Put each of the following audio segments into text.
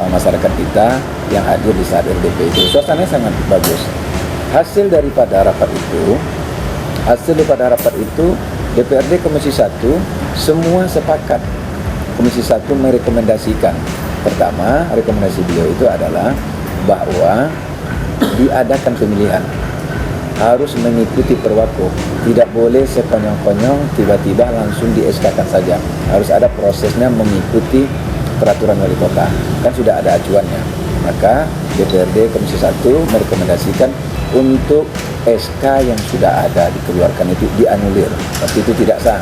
masyarakat kita yang hadir di saat RDP itu. Suasananya sangat bagus. Hasil daripada rapat itu DPRD Komisi 1 semua sepakat. Komisi 1 merekomendasikan, pertama rekomendasi beliau itu adalah bahwa diadakan pemilihan harus mengikuti perwako, tidak boleh sekonyong-konyong tiba-tiba langsung di SK-kan saja, harus ada prosesnya mengikuti peraturan wali kota, kan sudah ada acuannya. Maka DPRD Komisi 1 merekomendasikan untuk SK yang sudah ada dikeluarkan itu dianulir, tapi itu tidak sah,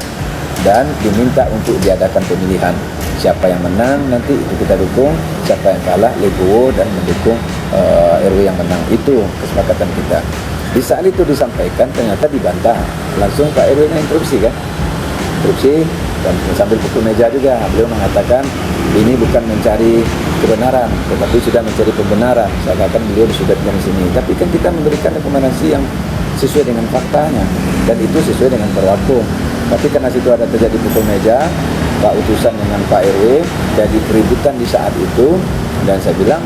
dan diminta untuk diadakan pemilihan. Siapa yang menang nanti itu kita dukung, siapa yang kalah legowo dan mendukung RW yang menang. Itu kesepakatan kita. Di saat itu disampaikan, ternyata dibantah langsung Pak RW nya interupsi kan, interupsi dan sambil pukul meja juga. Beliau mengatakan ini bukan mencari kebenaran, tetapi sudah mencari pembenaran. Seakan-akan beliau sudah di sini. Tapi kan kita memberikan rekomendasi yang sesuai dengan faktanya dan itu sesuai dengan perwako. Tapi karena situ ada terjadi pukul meja, Pak utusan dengan Pak RW, jadi keributan di saat itu, dan saya bilang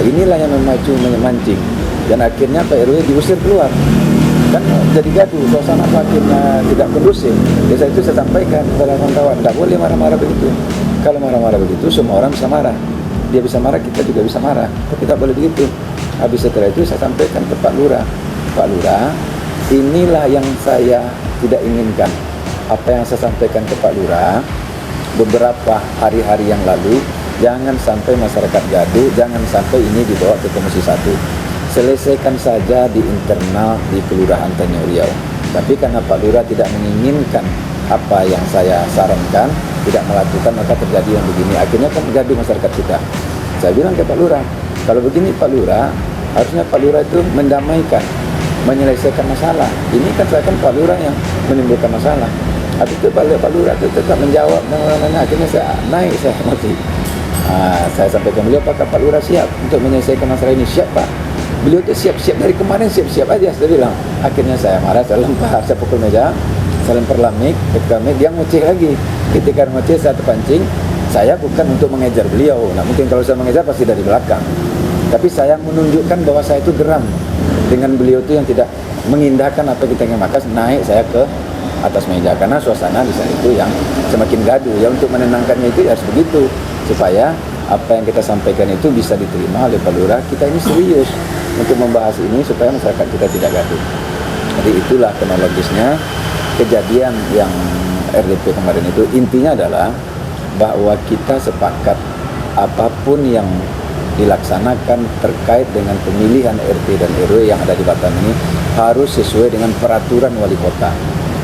inilah yang memancing, dan akhirnya Pak RW diusir keluar. Kan jadi gaduh, suasana akhirnya tidak kondusif. Jadi itu saya sampaikan kepada kawan-kawan, tidak boleh marah-marah begitu. Kalau marah-marah begitu, semua orang bisa marah. Dia bisa marah, kita juga bisa marah. Tapi tidak boleh begitu. Habis setelah itu saya sampaikan ke Pak Lurah. Pak Lurah, inilah yang saya tidak inginkan. Apa yang saya sampaikan ke Pak Lurah beberapa hari-hari yang lalu, jangan sampai masyarakat gaduh, jangan sampai ini dibawa ke Komisi 1. Selesaikan saja di internal di Kelurahan Tanjung Riau. Tapi karena Pak Lurah tidak menginginkan apa yang saya sarankan, tidak melakukan, maka terjadi yang begini. Akhirnya kan gaduh masyarakat kita. Saya bilang ke Pak Lurah, kalau begini Pak Lurah, harusnya Pak Lurah itu mendamaikan, menyelesaikan masalah. Ini kan saya kan Pak Lurah yang menimbulkan masalah. Tapi itu Pak Lurah itu tetap menjawab, dan akhirnya saya naik, saya mati. Saya sampaikan beliau, apakah Pak Lurah siap untuk menyelesaikan masalah ini? Siap Pak. Beliau itu siap-siap dari kemarin, siap-siap aja. Saya bilang. Akhirnya saya marah, saya lempar, saya pukul meja, saya lempar lamik, ketika dia ngoceh lagi. Ketika ngoceh saya terpancing. Saya bukan untuk mengejar beliau. Nah mungkin kalau saya mengejar pasti dari belakang. Tapi saya menunjukkan bahwa saya itu geram dengan beliau itu yang tidak mengindahkan apa kita ingin. Maka naik saya ke atas meja karena suasana di saat itu yang semakin gaduh. Ya untuk menenangkannya itu harus begitu, supaya apa yang kita sampaikan itu bisa diterima oleh Pak Lurah. Kita ini serius untuk membahas ini supaya masyarakat kita tidak gaduh. Jadi itulah kronologisnya kejadian yang RDP kemarin itu. Intinya adalah bahwa kita sepakat apapun yang dilaksanakan terkait dengan pemilihan RT dan RW yang ada di Batam ini harus sesuai dengan peraturan wali kota.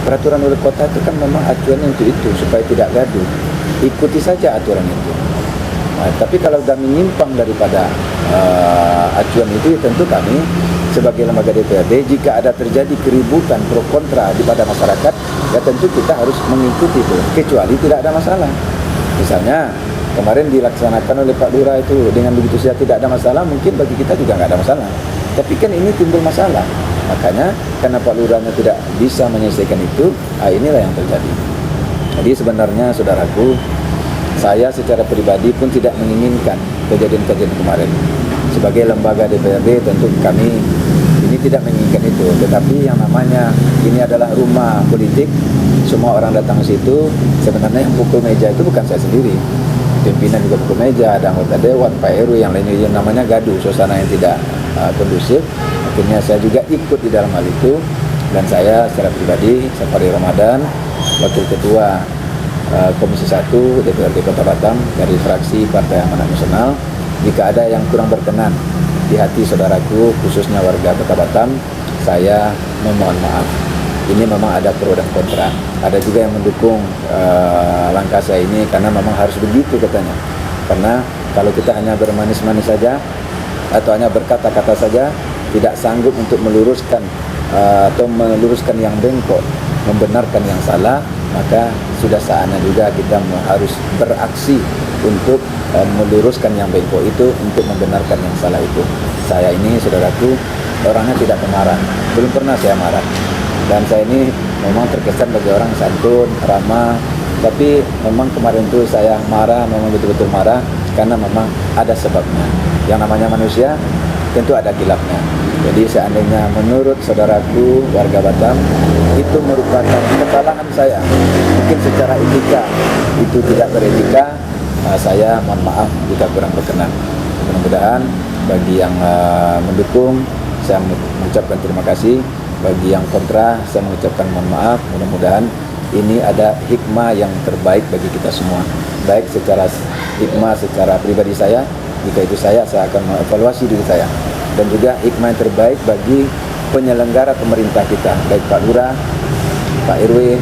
Peraturan wali kota itu kan memang acuannya untuk itu, supaya tidak gaduh. Ikuti saja aturan itu. Nah, tapi kalau sudah menyimpang daripada acuan itu, tentu kami sebagai lembaga DPRD, jika ada terjadi keributan pro kontra di pada masyarakat, ya tentu kita harus mengikuti itu, kecuali tidak ada masalah. Misalnya kemarin dilaksanakan oleh Pak Lurah itu dengan begitu saja tidak ada masalah, mungkin bagi kita juga nggak ada masalah. Tapi kan ini timbul masalah. Makanya karena Pak Lurahnya tidak bisa menyelesaikan itu, inilah yang terjadi. Jadi sebenarnya saudaraku, saya secara pribadi pun tidak menginginkan kejadian-kejadian kemarin. Sebagai lembaga DPRD tentu kami ini tidak menginginkan itu. Tetapi yang namanya ini adalah rumah politik, semua orang datang ke situ. Sebenarnya yang pukul meja itu bukan saya sendiri. Pimpinan juga pukul meja, ada anggota dewan, Pak RW, yang lainnya, yang namanya gaduh, suasana yang tidak kondusif. Akhirnya saya juga ikut di dalam hal itu, dan saya secara pribadi, Safari Ramadan, Wakil Ketua Komisi 1 DPRD Kota Batam dari fraksi Partai Amanat Nasional, jika ada yang kurang berkenan di hati saudaraku, khususnya warga Kota Batam, saya memohon maaf. Ini memang ada pro dan kontra. Ada juga yang mendukung langkah saya ini karena memang harus begitu katanya. Karena kalau kita hanya bermanis-manis saja atau hanya berkata-kata saja, tidak sanggup untuk meluruskan atau meluruskan yang bengkok, membenarkan yang salah, maka sudah saatnya juga kita harus beraksi untuk meluruskan yang bengkok itu, untuk membenarkan yang salah itu. Saya ini, saudaraku, orangnya tidak pemarah, belum pernah saya marah. Dan saya ini memang terkesan bagi orang santun, ramah. Tapi memang kemarin itu saya marah, memang betul-betul marah. karena memang ada sebabnya. Yang namanya manusia tentu ada khilafnya. Jadi seandainya menurut saudaraku warga Batam itu merupakan kesalahan saya, mungkin secara etika itu tidak beretika, saya mohon maaf jika kurang berkenan. Mudah-mudahan bagi yang mendukung saya mengucapkan terima kasih, bagi yang kontra saya mengucapkan mohon maaf. Mudah-mudahan ini ada hikmah yang terbaik bagi kita semua, baik secara hikmah secara pribadi saya, jika itu saya akan mengevaluasi diri saya, dan juga hikmah yang terbaik bagi penyelenggara pemerintah kita, baik Pak Lurah, Pak RW,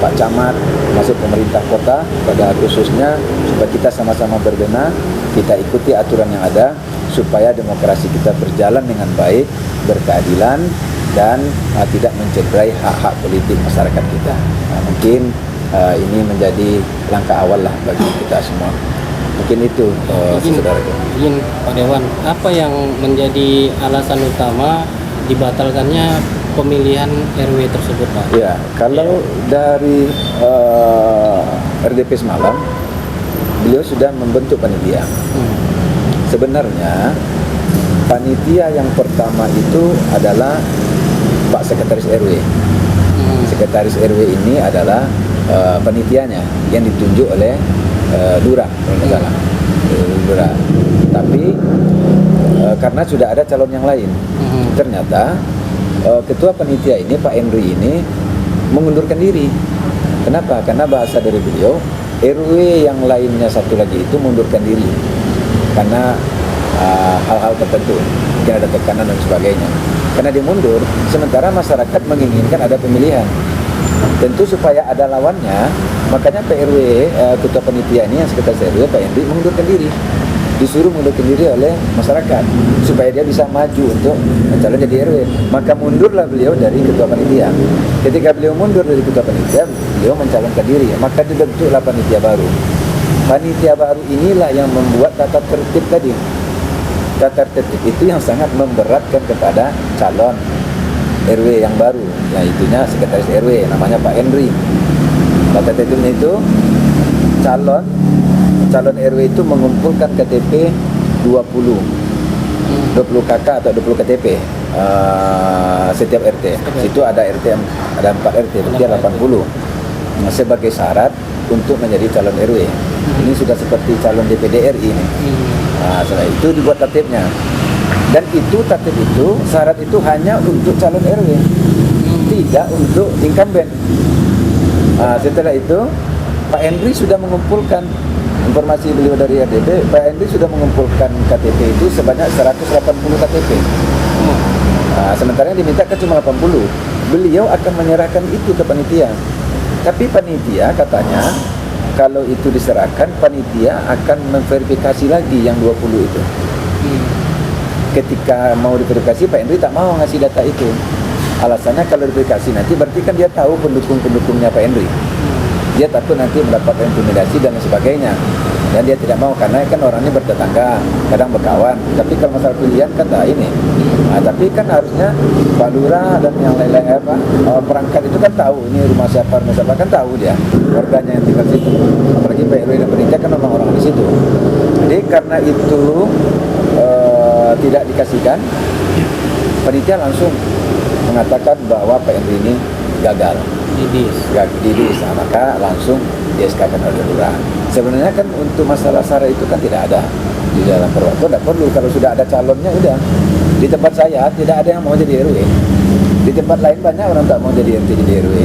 Pak Camat, masuk pemerintah kota pada khususnya, supaya kita sama-sama berbenah, kita ikuti aturan yang ada supaya demokrasi kita berjalan dengan baik, berkeadilan, dan tidak mencederai hak-hak politik masyarakat kita. Mungkin ini menjadi langkah awal lah bagi kita semua. Mungkin itu saudaraku. Izin Pak Dewan, apa yang menjadi alasan utama dibatalkannya pemilihan RW tersebut, Pak? Ya, kalau dari RDP semalam, beliau sudah membentuk panitia. Sebenarnya panitia yang pertama itu adalah Pak Sekretaris RW. Sekretaris RW ini adalah panitianya yang ditunjuk oleh Lurah, kalau tidak salah. Lurah. Tapi karena sudah ada calon yang lain, ternyata ketua panitia ini Pak Henry ini mengundurkan diri. Kenapa? Karena bahasa dari beliau, RW yang lainnya satu lagi itu mengundurkan diri karena hal-hal tertentu, mungkin ada tekanan dan sebagainya. Karena dia mundur, sementara masyarakat menginginkan ada pemilihan. Tentu supaya ada lawannya, makanya PRW, ketua panitia ini yang sekretaris RW, Pak Henry mengundurkan diri. Disuruh mengundurkan diri oleh masyarakat supaya dia bisa maju untuk mencalon jadi RW. Maka mundurlah beliau dari ketua panitia. Ketika beliau mundur dari ketua panitia, beliau mencalonkan diri, maka dibentuklah panitia baru. Panitia baru inilah yang membuat tata tertib tadi. Tata tertib itu yang sangat memberatkan kepada calon RW yang baru, yaitunya sekretaris RW namanya Pak Henry. Tata tertibnya itu calon RW itu mengumpulkan KTP 20 KK atau 20 KTP setiap RT. Situ ada RT, ada 4 RT, berarti 80 sebagai syarat untuk menjadi calon RW. Ini sudah seperti calon DPD RI ini. Setelah itu dibuat tatipnya. Dan itu tatip itu, syarat itu hanya untuk calon RW, tidak untuk incumbent. Setelah itu, Pak Henry sudah mengumpulkan informasi beliau dari RDP. Pak Henry sudah mengumpulkan KTP itu sebanyak 180 KTP. Sementara yang diminta cuma 80. Beliau akan menyerahkan itu ke panitia. Tapi panitia katanya, kalau itu diserahkan, panitia akan memverifikasi lagi yang 20 itu. Ketika mau diverifikasi, Pak Henry tak mau ngasih data itu. Alasannya kalau diverifikasi nanti berarti kan dia tahu pendukung-pendukungnya Pak Henry. Dia takut nanti mendapatkan intimidasi dan sebagainya. Dan dia tidak mau karena kan orangnya bertetangga, kadang berkawan. Tapi kalau masalah pilihan kan tak ini. Tapi kan harusnya Pak Lurah dan yang lain-lain perangkat itu kan tahu ini rumah siapa kan tahu dia warganya yang tinggal situ. Apalagi Pak RW dan panitia kan memang orang di situ. Jadi karena itu tidak dikasihkan, panitia langsung mengatakan bahwa Pak Henry ini gagal. Didis, maka langsung di-SK-kan oleh Lurah. Sebenarnya kan untuk masalah syarat itu kan tidak ada di dalam peraturan, tidak perlu. Kalau sudah ada calonnya udah. Di tempat saya tidak ada yang mau jadi RW. Di tempat lain banyak orang tak mau jadi RT jadi RW.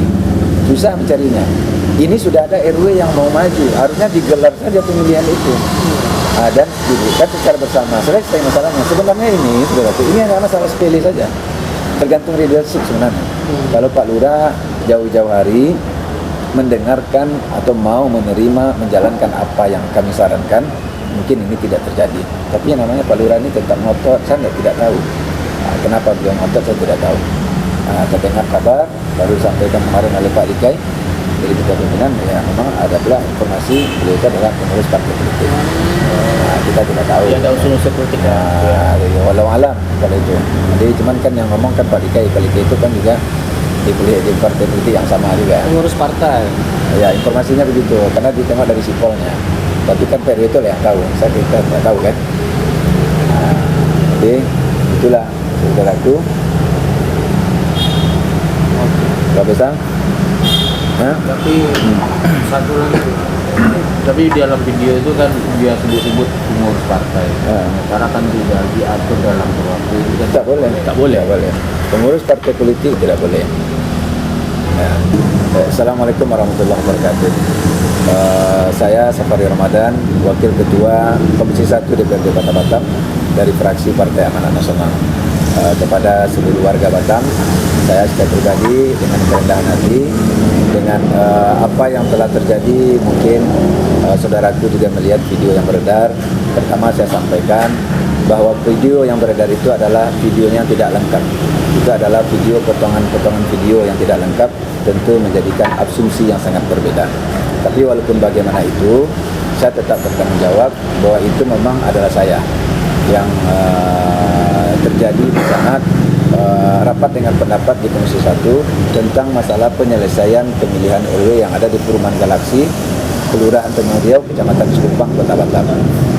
Susah mencarinya. Ini sudah ada RW yang mau maju, harusnya digelar saja pemilihan itu. Dan diberikan secara bersama. Selesai masalahnya. Sebenarnya ini hanya masalah sepele saja. Tergantung leadership sebenarnya. Kalau Pak Lurah jauh-jauh hari mendengarkan atau mau menerima menjalankan apa yang kami sarankan, mungkin ini tidak terjadi. Tapi yang namanya Pak Lurah ini tetap ngotot, saya tidak tahu kenapa beliau ngotot, saya tidak tahu. Terdengar kabar baru sampaikan kemarin oleh Pak Dikai dari ketua pimpinan, ya memang ada pula informasi beliau itu adalah pengurus partai politik. Kita tidak tahu. Ya, ada unsur-unsur politik. Walau alam kalau itu. Jadi cuman kan yang ngomong kan Pak Dikai itu kan juga dipilih di partai politik yang sama juga. Pengurus partai. Ya informasinya begitu, karena ditengok dari sipolnya. Tapi kan PRW itu lah yang tahu, kita tidak tahu kan. Nah, jadi itulah saudaraku. Pak Besang? Hah? Tapi satu lagi, tapi di dalam video itu kan dia sebut-sebut pengurus partai. Karena kan tidak diatur dalam perwaktu itu kan Tak boleh. Tak boleh. Tak boleh. Pengurus partai politik tidak boleh. Nah, Assalamualaikum warahmatullahi wabarakatuh. Saya Safari Ramadan, Wakil Ketua Komisi 1 DPRD Kota Batam dari fraksi Partai Amanat Nasional. Kepada seluruh warga Batam, saya secara pribadi dengan kerendahan hati, dengan apa yang telah terjadi, mungkin saudaraku juga melihat video yang beredar. Pertama saya sampaikan bahwa video yang beredar itu adalah videonya yang tidak lengkap. Itu adalah video potongan-potongan video yang tidak lengkap, tentu menjadikan asumsi yang sangat berbeda. Tapi walaupun bagaimana itu, saya tetap bertanggung jawab bahwa itu memang adalah saya yang terjadi di saat rapat dengan pendapat di Komisi 1 tentang masalah penyelesaian pemilihan RW yang ada di Perumahan Galaksi, Kelurahan Tanjung Riau, Kecamatan Cikupang, Kota Batam.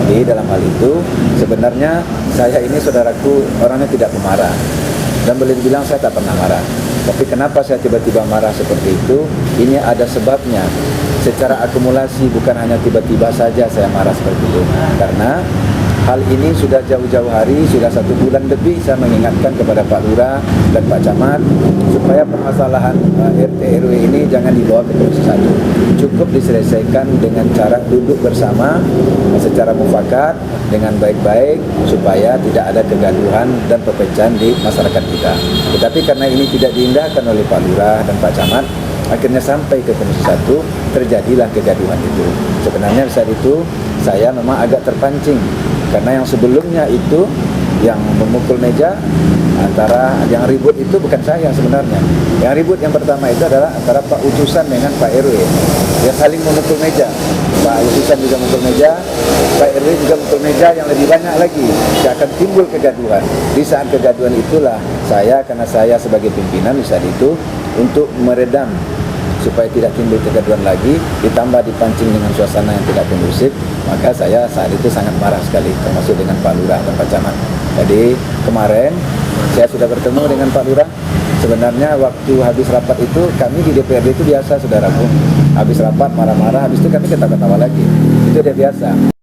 Jadi dalam hal itu sebenarnya saya ini saudaraku orangnya tidak pemarah dan boleh dibilang saya tak pernah marah. Tapi kenapa saya tiba-tiba marah seperti itu? Ini ada sebabnya. Secara akumulasi, bukan hanya tiba-tiba saja saya marah seperti itu. Karena hal ini sudah jauh-jauh hari, sudah 1 bulan lebih saya mengingatkan kepada Pak Lurah dan Pak Camat supaya permasalahan RT RW ini jangan dibawa ke Komisi 1. Cukup diselesaikan dengan cara duduk bersama secara mufakat dengan baik-baik supaya tidak ada kegaduhan dan perpecahan di masyarakat kita. Tetapi karena ini tidak diindahkan oleh Pak Lurah dan Pak Camat, akhirnya sampai ke Komisi 1 terjadilah kegaduhan itu. Sebenarnya saat itu saya memang agak terpancing karena yang sebelumnya itu yang memukul meja antara yang ribut itu bukan saya sebenarnya. Yang ribut yang pertama itu adalah antara Pak Utusan dengan Pak RW. Dia saling memukul meja. Pak Utusan juga memukul meja, Pak RW juga memukul meja, yang lebih banyak lagi. Dia akan timbul kegaduhan. Di saat kegaduhan itulah saya, karena saya sebagai pimpinan di saat itu, untuk meredam supaya tidak timbul kegaduhan lagi, ditambah dipancing dengan suasana yang tidak kondusif, maka saya saat itu sangat marah sekali, termasuk dengan Pak Lurah dan Pak Camat. Jadi kemarin saya sudah bertemu dengan Pak Lurah. Sebenarnya waktu habis rapat itu kami di DPRD itu biasa, saudaraku. Habis rapat marah-marah, habis itu kami ketawa-ketawa lagi. Itu dia biasa.